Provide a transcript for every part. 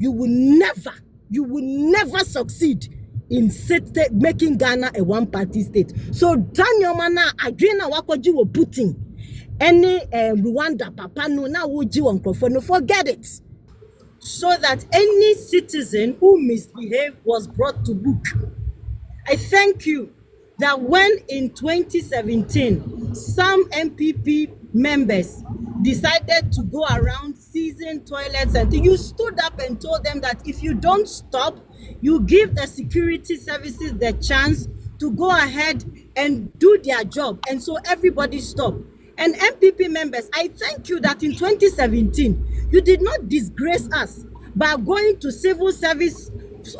you will never succeed in making Ghana a one-party state. So Daniel Mana, Adriana Wakoji will putting any Rwanda Papa no now would you no forget it. So that any citizen who misbehaved was brought to book. I thank you that when in 2017 some MPP members decided to go around seizing toilets and you stood up and told them that if you don't stop, you give the security services the chance to go ahead and do their job. And so everybody stopped. And MPP members, I thank you that in 2017, you did not disgrace us by going to civil service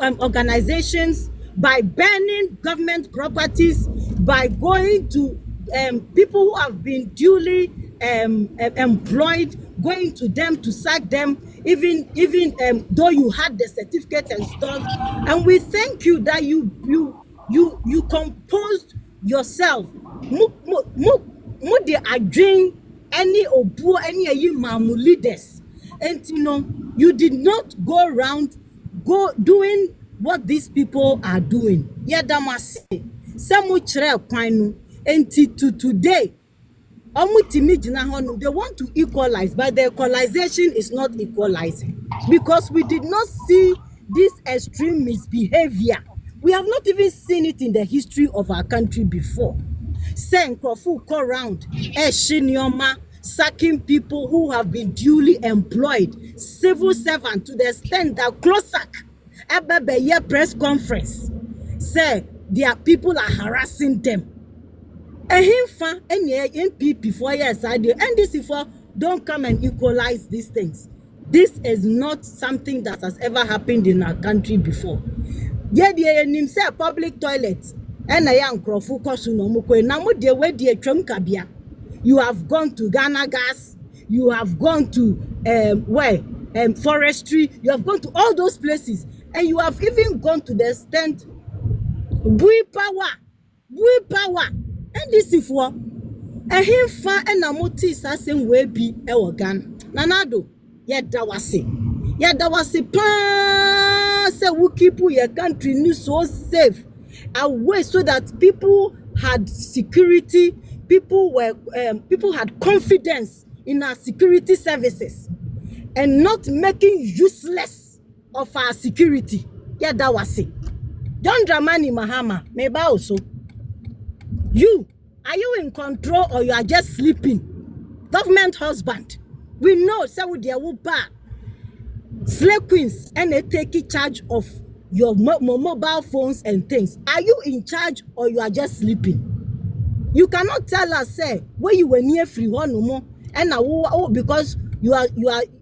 organizations, by burning government properties, by going to people who have been duly employed, going to them to sack them, even though you had the certificate and stuff. And we thank you that you composed yourself. They are doing any obu any mamu leaders, and you did not go around doing what these people are doing. Yadamasi samuchre kwanu enti to today they want to equalize, but the equalization is not equalizing because we did not see this extreme misbehavior. We have not even seen it in the history of our country before. Senkofu go around Shinyoma sacking people who have been duly employed, civil servant, to the extent that Closac Ebebe press conference say their people are harassing them. And him fa any NPP 4 years and this for don't come and equalize these things. This is not something that has ever happened in our country before. Yeah, the say public toilets. And I am you have gone to Ghana Gas, you have gone to forestry, you have gone to all those places, and you have even gone to the extent bui power, and this is for and him fa and amoti same way be Ghana. Nanado, yet that was a pa say we keep your country new so safe. Away so that people had security, people had confidence in our security services and not making useless of our security. Yeah, that was it. John Dramani Mahama, maybe also. Are you in control or you are just sleeping? Government husband. We know, say with their wupa, slave queens, and they take charge of your mobile phones and things. Are you in charge or you are just sleeping? You cannot tell us, say, where you were near free one no more, and because you are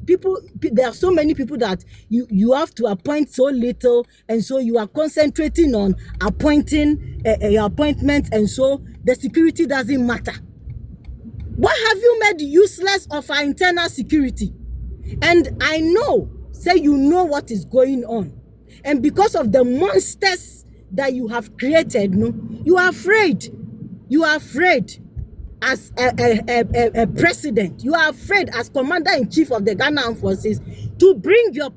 people. There are so many people that you have to appoint so little, and so you are concentrating on appointing your appointments, and so the security doesn't matter. What have you made useless of our internal security? And I know, say you know what is going on. And because of the monsters that you have created, you are afraid. You are afraid as a president. You are afraid as commander-in-chief of the Ghana Armed Forces to bring your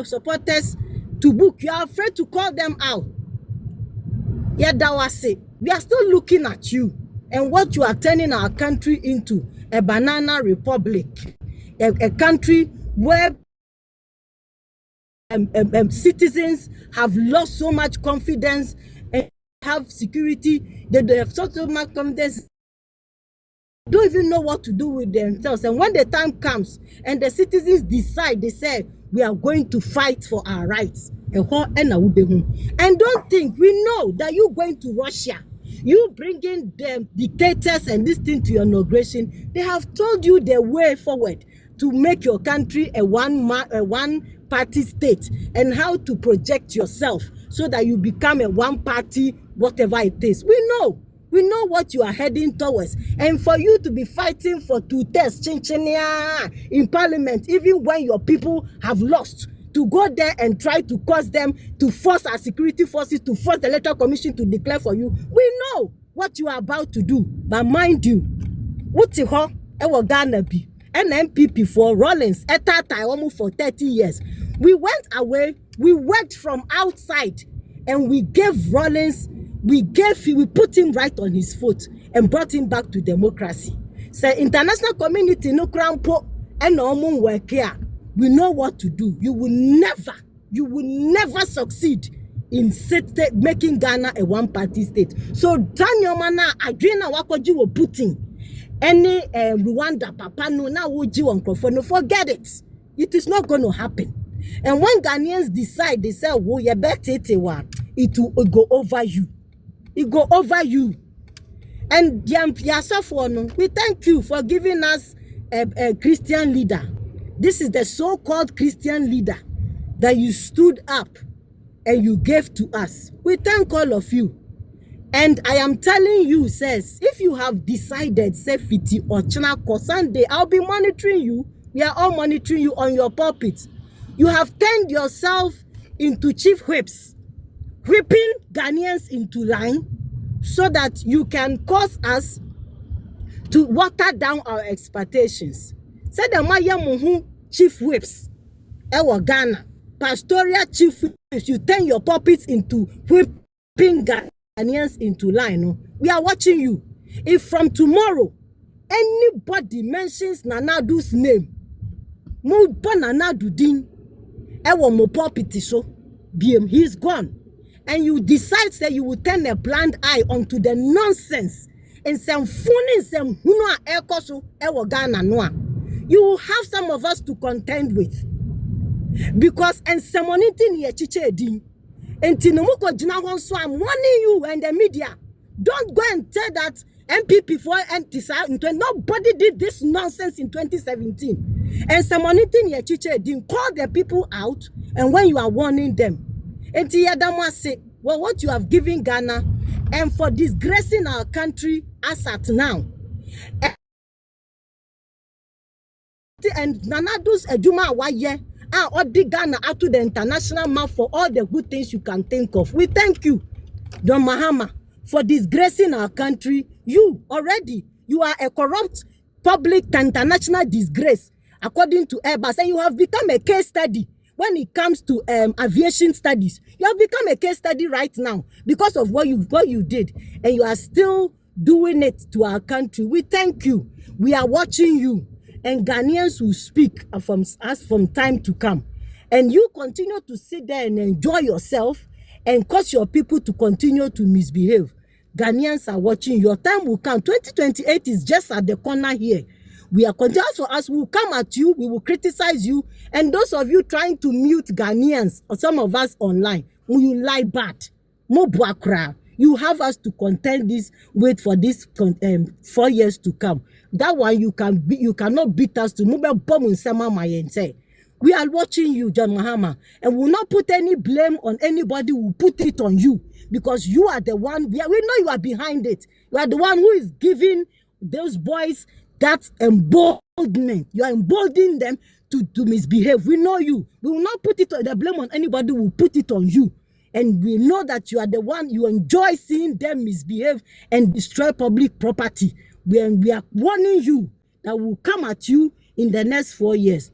supporters to book. You are afraid to call them out. Yeah, that was it. We are still looking at you and what you are turning our country into, a banana republic, a country where citizens have lost so much confidence and have security. They have so much confidence, don't even know what to do with themselves. And when the time comes and the citizens decide, they say, we are going to fight for our rights. And don't think, we know that you're going to Russia, you bringing them dictators and this thing to your inauguration. They have told you the way forward to make your country a one-party state and how to project yourself so that you become a one-party, whatever it is. We know what you are heading towards. And for you to be fighting for two tests in parliament, even when your people have lost, to go there and try to cause them to force our security forces, to force the electoral commission to declare for you. We know what you are about to do. But mind you, what you Ghana be? An MPP for Rollins, almost for 30 years. We went away, we worked from outside, and we gave Rawlings, we put him right on his foot and brought him back to democracy. Say international community no crampo and no work here. We know what to do. You will never succeed in making Ghana a one-party state. So Daniel Mana, Adriana Wakoji will putting any Rwanda Papa no now would you no forget it. It is not going to happen. And when Ghanaians decide, they say, "Oh, you better it will go over you. It go over you." And we thank you for giving us a Christian leader. This is the so-called Christian leader that you stood up and you gave to us. We thank all of you. And I am telling you, says, if you have decided, say, Fiti or Chinako Sunday, I'll be monitoring you. We are all monitoring you on your pulpit. You have turned yourself into chief whips, whipping Ghanaians into line so that you can cause us to water down our expectations. Say the Maya Muhu chief whips, Ewa Ghana, pastoral chief whips, you turn your pulpits into whipping Ghanaians into line. No? We are watching you. If from tomorrow, anybody mentions Nanadu's name, Mo Nanadu din, Ewa mo pulpit so, BM, he's gone. And you decide that you will turn a blind eye onto the nonsense and some funny some hunwa ekoso ewo Ghana noa. You will have some of us to contend with. Because and someone in here chiche din. And Tinomuko Jina, so I'm warning you and the media. Don't go and tell that MPP for nobody did this nonsense in 2017. And someone in here chiche din, call the people out, and when you are warning them. And Tiyadama say, well, what you have given Ghana and for disgracing our country as at now. And Nanadu's Ejuma Waye or Ghana out to the international map for all the good things you can think of. We thank you, Don Mahama, for disgracing our country. You are a corrupt public international disgrace, according to Airbus, and you have become a case study. When it comes to aviation studies, you have become a case study right now because of what you did, and you are still doing it to our country. We thank you. We are watching you, and Ghanaians will speak from us from time to come. And you continue to sit there and enjoy yourself and cause your people to continue to misbehave. Ghanaians are watching. Your time will come. 2028 is just at the corner here. We are continuous for us. We will come at you. We will criticize you. And those of you trying to mute Ghanaians or some of us online, will you lie bad? You have us to contend this. Wait for this 4 years to come. That one you cannot beat us to move. We are watching you, John Mahama, and will not put any blame on anybody who put it on you, because you are the one. We know you are behind it. You are the one who is giving those boys that emboldenment. You are emboldening them to misbehave. We know you. We will not put the blame on anybody who will put it on you. And we know that you are the one, you enjoy seeing them misbehave and destroy public property. We are warning you that will come at you in the next 4 years.